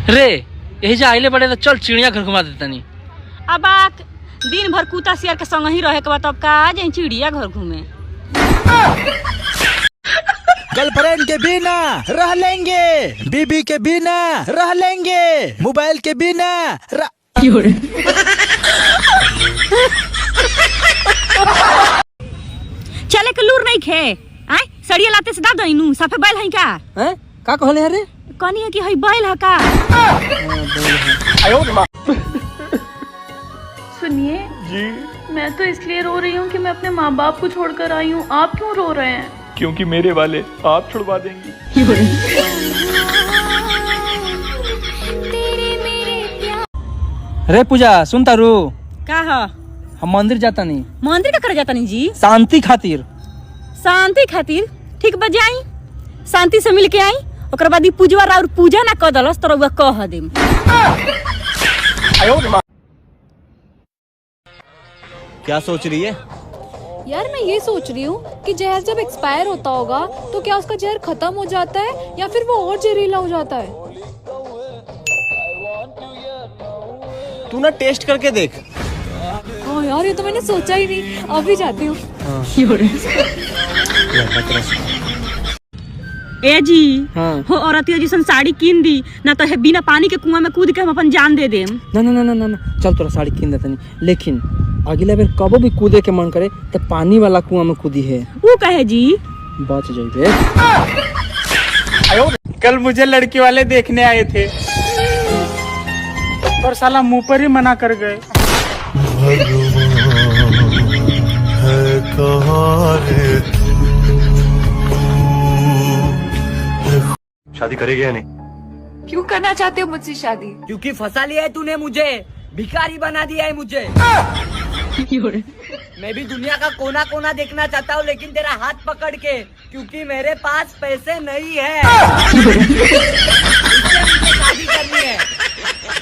रे यही जा आइले बड़े तो चल चिड़िया घर घुमा देता नहीं। अब आक दिन भर कुत्ता सियार के संग ही रहे के बाद अब का जाए चिड़िया घर घूमे। गर्लफ्रेंड के बिना रह लेंगे, बीबी के बिना रह लेंगे, मोबाइल के बिना चले के लूर नहीं खे आय सड़िया लाते से दादा इनू सफे बैल है का हैं का कहले है रे? कनी है कि हई बैल है का। सुनिए जी, मैं तो इसलिए रो रही हूँ कि मैं अपने माँ बाप को छोड़कर आई हूँ। आप क्यों रो रहे हैं? क्योंकि मेरे वाले आप छुड़वा देंगी। रे पूजा सुन तारू का है? हम मंदिर जाता नहीं। मंदिर का कर जाता नहीं जी? शांति खातिर। शांति खातिर ठीक बजे आई, शांति से मिल के आई, ओकर बाद पूजवा और पूजा ना कर दलस तो रउआ कह देम। क्या सोच रही है यार? मैं ये सोच रही हूँ कि जहर जब एक्सपायर होता होगा तो क्या उसका जहर खत्म हो जाता है या फिर वो और जहरीला हो जाता है? तू ना टेस्ट करके देख। हाँ यार, ये तो मैंने सोचा ही नहीं। अभी जाती हूँ। ए जी हाँ। हो औरतिया जैसन साड़ी कीन दी ना तो है बिना पानी के कुआं में कूद के हम अपन जान दे देम। ना ना ना ना ना, ना। चल तोरा साड़ी कीन देता नहीं, लेकिन अगला बेर कबो भी कूदे के मन करे तो पानी वाला कुआं में कूदी है। वो कहे जी बच जाइबे। कल मुझे लड़की वाले देखने आए थे पर साला मुंह पर ही मना कर गए। शादी करेगी या नहीं? क्यों करना चाहते हो मुझसे शादी? क्योंकि फंसा लिया है तूने मुझे, भिखारी बना दिया है मुझे। मैं भी दुनिया का कोना कोना देखना चाहता हूँ लेकिन तेरा हाथ पकड़ के, क्योंकि मेरे पास पैसे नहीं है। शादी करनी है,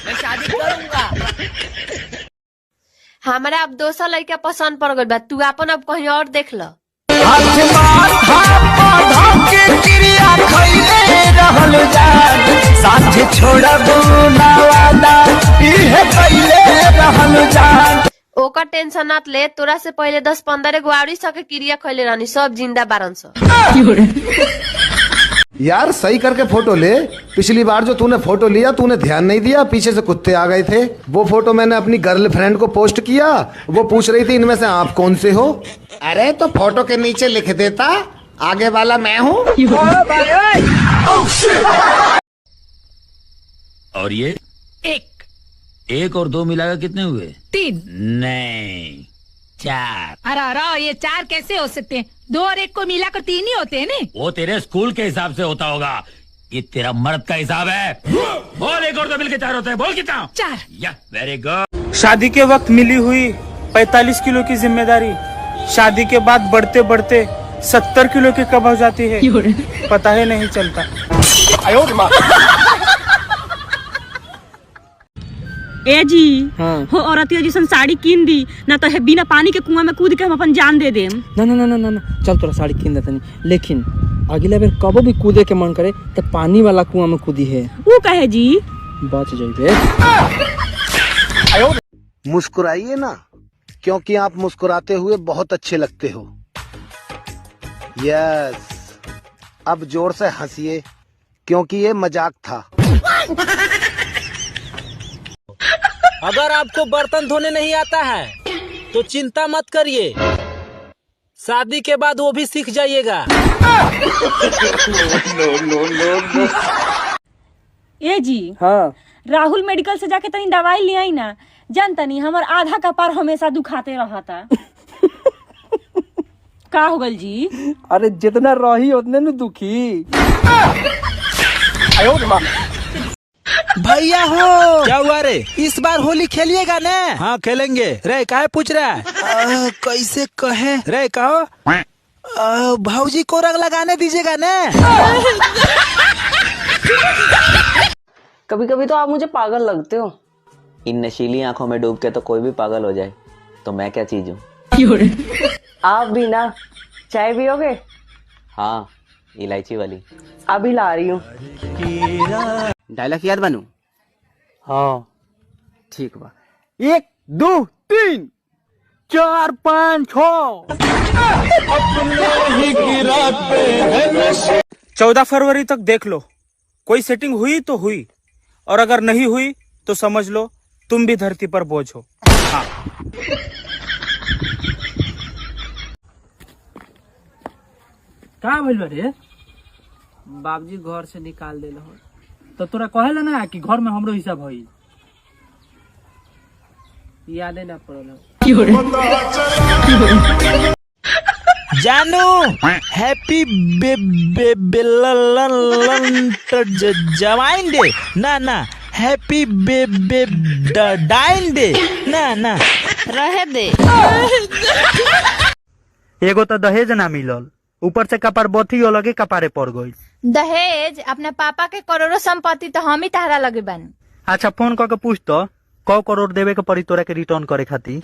मैं शादी करूंगा। हमारा अब दोसर लड़का पसंद पड़ गई बा, तू अपन अब कहीं और देख लो। ओकर टेंशन मत ले, तोरा से पहले 10-15 गो आउरी सके क्रिया खैले रानी, सब जिंदा बारन सो। यार सही करके फोटो ले। पिछली बार जो तूने फोटो लिया तूने ध्यान नहीं दिया, पीछे से कुत्ते आ गए थे। वो फोटो मैंने अपनी गर्लफ्रेंड को पोस्ट किया, वो पूछ रही थी इनमें से आप कौन से हो। अरे तो फोटो के नीचे लिख देता आगे वाला मैं हूँ। और ये एक और 2 मिलाकर कितने हुए? 3 नहीं 4। अरे ये 4 कैसे हो सकते हैं? 2 और 1 को मिलाकर 3 ही होते हैं ना? वो तेरे स्कूल के हिसाब से होता होगा, ये तेरा मर्द का हिसाब है। बोल, 1 और 2 मिलकर 4 होते हैं, बोल कितना? 4। या वेरी गुड। शादी के वक्त मिली हुई 45 किलो की जिम्मेदारी शादी के बाद बढ़ते बढ़ते 70 किलो की कब हो जाती है पता ही नहीं चलता। ए जी हाँ। हो औरतिया जैसन साड़ी कीन दी ना तो है बिना पानी के कुआं में कूद के हम अपन जान दे देम। ना ना ना ना ना, ना। चल तोरा साड़ी कीन देता नहीं, लेकिन अगला बेर कबो भी कूदे के मन करे तो पानी वाला कुआं में कूदी है। वो कहे जी बच जाइबे। मुस्कुराइए ना, क्योंकि आप मुस्कुराते हुए बहुत अच्छे लगते हो। यस, अब जोर से हंसिए क्योंकि ये मजाक था। अगर आपको बर्तन धोने नहीं आता है तो चिंता मत करिए, शादी के बाद वो भी सीख जाइएगा। ए जी हाँ। राहुल मेडिकल से जाके तनी दवाई ले आई ना, जानता नहीं हमार आधा का पार हमेशा दुखाते रहता। का हो गल जी? अरे जितना रही उतने न दुखी। भैया हो, क्या हुआ रे? इस बार होली खेलिएगा ना? हाँ खेलेंगे। रे काहे पूछ रहा है? कैसे कहे रे, कहो भाऊजी को रंग लगाने दीजिएगा ना? कभी कभी तो आप मुझे पागल लगते हो। इन नशीली आंखों में डूब के तो कोई भी पागल हो जाए, तो मैं क्या चीज हूँ? आप भी ना चाय पियोगे? हाँ, इलायची वाली। अभी ला रही हूँ। डायलॉग याद बनू? हाँ ठीक बा 1 2 3 4 5 6 14 फरवरी तक देख लो, कोई सेटिंग हुई तो हुई, और अगर नहीं हुई तो समझ लो तुम भी धरती पर बोझ हो। हाँ। का भइल बा रे? बाबूजी घर से निकाल देल हो तो तोरा कहेला ना कि घर में हमरो हिस्सा भई, यादे ना पड़ल। जानू हैप्पी जवाइन डे ना ना, हैप्पी डाइन डे ना ना। रहे दे। एगो तो दहेज ना मिलल, ऊपर से कपार बथी अलगे कपारे पड़ गई। दहेज अपने पापा के करोड़ों संपत्ति तो हम ही तारा लगे बानी। अच्छा फोन करके पूछ तो 100 करोड़ देवे के पड़ी तोरा के रिटर्न करे खातिर।